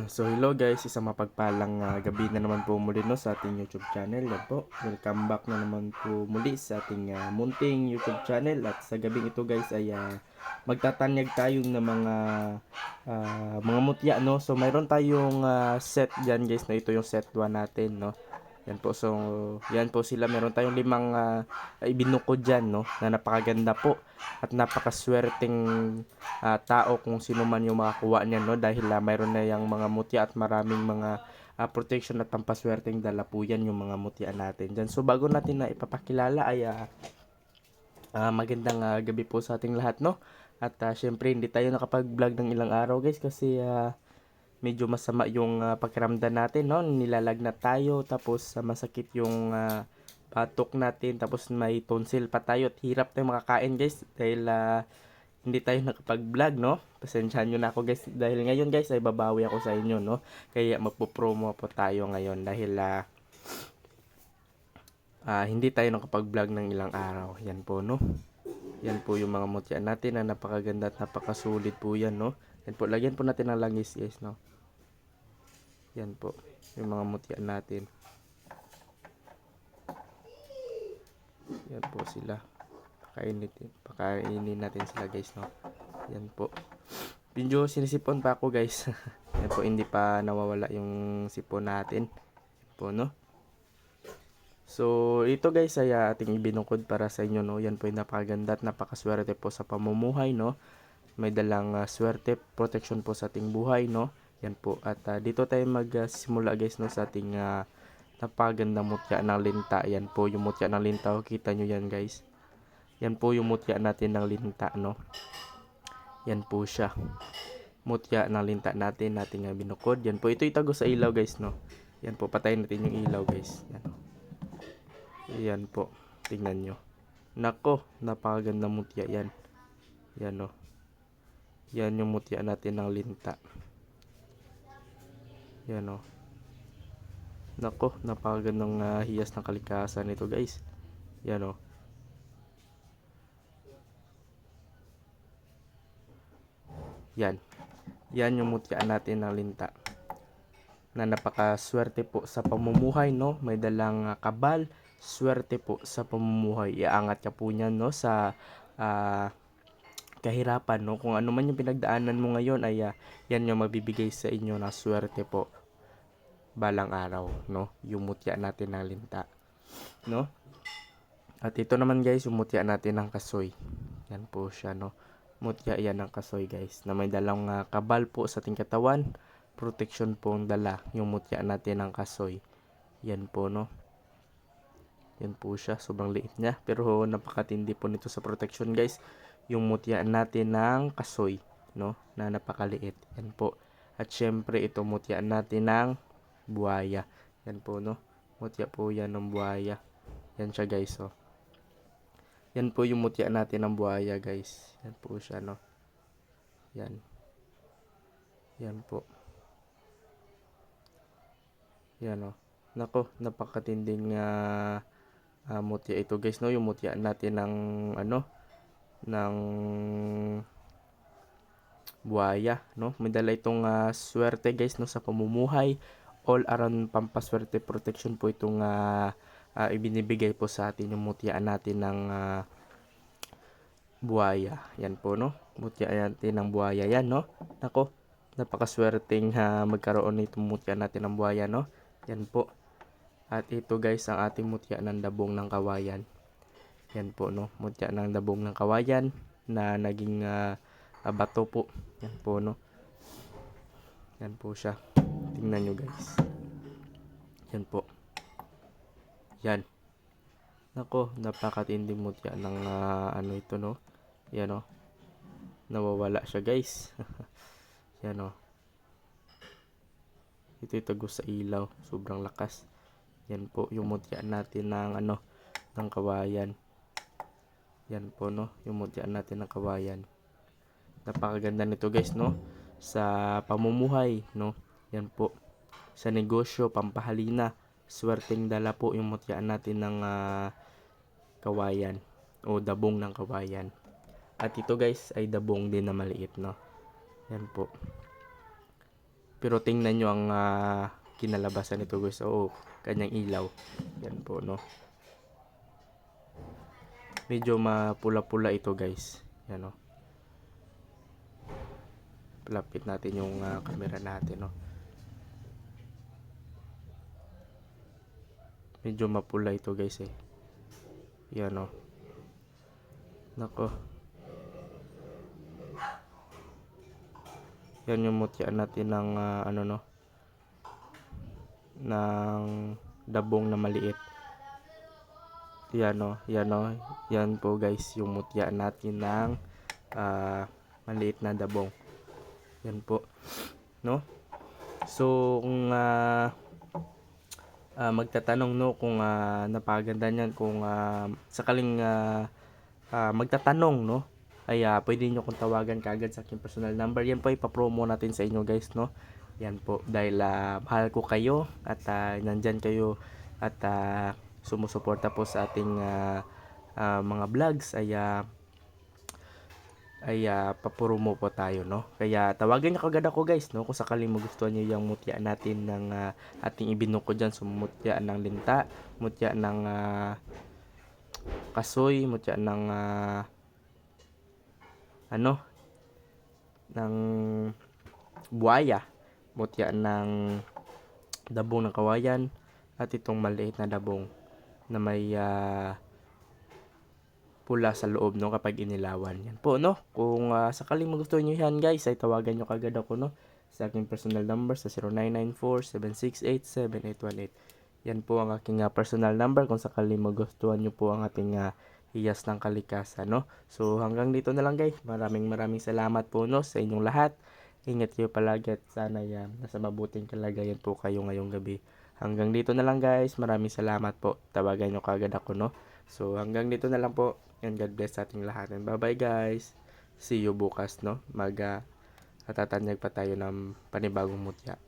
So hello guys, isang mapagpalang gabi na naman po muli no sa ating YouTube channel. Yan po, welcome back na naman po muli sa ating munting YouTube channel. At sa gabing ito guys ay magtatanyag tayo ng mga mutya no. So mayroon tayong set diyan guys na ito yung set 1 natin no. Yan po, so yan po sila, meron tayong limang ibinukod dyan no, na napakaganda po at napakaswerteng tao kung sino man yung makakuha niyan no, dahil mayroon na yung mga mutya at maraming mga protection at pampaswerteng dala po yan yung mga mutya natin dyan. So bago natin na ipapakilala ay magandang gabi po sa ating lahat no. At syempre hindi tayo nakapag-vlog ng ilang araw guys kasi medyo masama yung pakiramdam natin no, nilalagnat tayo, tapos masakit yung batok natin, tapos may tonsil pa tayo at hirap tayong makakain guys dahil hindi tayo nakapag-vlog no. Pasensyahan nyo na ako guys dahil ngayon guys ay babawi ako sa inyo no, kaya magpo-promo po tayo ngayon dahil hindi tayo nakapag-vlog ng ilang araw. Yan po no, yan po yung mga mutya natin na napakaganda at napakasulit po yan no. Yan po, lagyan po natin ng langis guys no. Yan po yung mga mutya natin. Yan po sila. Pakainin natin sila guys no. Yan po. Medyo sinisipon pa ako guys. Yan po, hindi pa nawawala yung sipon natin. Yan po no. So ito guys ay ating ibinukod para sa inyo no. Yan po yung napakaganda at napakaswerte po sa pamumuhay no. May dalang swerte, protection po sa ating buhay no. Yan po, at dito tayo magsimula guys no sa ating napaganda mutya ng linta. Yan po yung mutya ng linta, kita nyo yan guys. Yan po yung mutya natin ng linta no. Yan po siya, mutya ng linta natin, nating binukod. Yan po, ito itago sa ilaw guys no. Yan po, patayin natin yung ilaw guys. Yan, yan po, tingnan nyo. Nako, napakaganda mutya yan. Yan no. Yan yung mutya natin ng linta. Yan o. Nako, napakagandang hiyas ng kalikasan nito guys. Yan o. Yan. Yan yung mutya natin ng linta. Na napakaswerte po sa pamumuhay no. May dalang kabal, swerte po sa pamumuhay. Iangat ka po niyan no sa kahirapan no. Kung ano man yung pinagdaanan mo ngayon ay yan yung mabibigay sa inyo na swerte po balang araw no, yung mutya natin ng linta no. At ito naman guys yung mutya natin ng kasoy. Yan po siya no, mutya yan ng kasoy guys, na may dalang kabal po sa ating katawan, protection po ang dala yung mutya natin ng kasoy. Yan po no, yan po siya, sobrang liit niya pero napakatindi po nito sa protection guys, yung mutya natin ng kasoy no, na napakaliit. Yan po, at syempre ito mutya natin ng buhaya. Yan po no, mutya po yan ng buhaya. Yan siya guys oh. Yan po yung mutya natin ng buhaya guys. Yan po siya no. Yan. Yan po. Yan oh. Nako, napakatinding mutya ito guys no, yung mutya natin ng ng buhaya no. May dala itong swerte guys no sa pamumuhay, all around pampaswerte protection po itong ibinibigay po sa atin yung mutya natin ng buhaya. Yan po no, mutya natin ng buhaya yan no. Nako, napakaswerteng magkaroon nitong mutya natin ng buhaya no. Yan po, at ito guys ang ating mutya ng dabong ng kawayan. Yan po no, mutya ng dabong ng kawayan na naging bato po. Yan po no, yan po siya, tingnan nyo guys. Yan po. Yan. Nako, napakatinding mutya ng ito no. Yan o. Nawawala siya guys. Yan o. Ito itago sa ilaw. Sobrang lakas. Yan po yung mutya natin ng ng kawayan. Yan po no, yung mutya natin ng kawayan. Napakaganda nito guys no, sa pamumuhay no. Yan po, sa negosyo, pampahalina, swerteng dala po yung mutya natin ng kawayan o dabong ng kawayan. At ito guys ay dabong din na maliit no. Yan po. Pero tingnan nyo ang kinalabasan nito guys. Oo, kanyang ilaw. Yan po, no. Medyo mapula-pula ito guys. Yan, no. Lapit natin yung camera natin, no. Medyo mapula ito guys eh. Yan, no. Nako. Yan yung mutya natin ng ano, no, ng dabong na maliit. Yan, no. Yan, no. Yan po guys yung mutya natin ng maliit na dabong. Yan po, no. So kung magtatanong, no, kung napaganda niyan, kung sakaling magtatanong, no, ay pwede nyo kong tawagan kaagad sa aking personal number. Yan po ipapromo natin sa inyo guys, no. Yan po, dahil mahal ko kayo at nandyan kayo at sumusuporta po sa ating mga vlogs, ay papromo po tayo, no. Kaya tawagan nyo kagad ako guys, no, kung sakaling magustuhan nyo yung mutya natin ng ating ibinuko dyan. So mutya ng linta, mutya ng kasoy, mutya ng ano, ng buhaya, mutya ng dabong ng kawayan, at itong maliit na dabong na may pula sa loob, no, kapag inilawan. Yan po, no. Kung sakaling magustuhan nyo yan guys, ay tawagan nyo kagad ako, no, sa aking personal number sa 0994-768-7818. Yan po ang aking personal number kung sakaling magustuhan nyo po ang ating hiyas ng kalikasan, no. So hanggang dito na lang guys. Maraming salamat po, no, sa inyong lahat. Ingat kayo palagi at sana nasa mabuting kalagayan po kayo ngayong gabi. Hanggang dito na lang guys. Maraming salamat po. Tawagan nyo kagad ako, no. So hanggang dito na lang po. And God bless sa ating lahat. And bye bye guys. See you bukas, no. Tatanyag pa tayo ng panibagong mutya.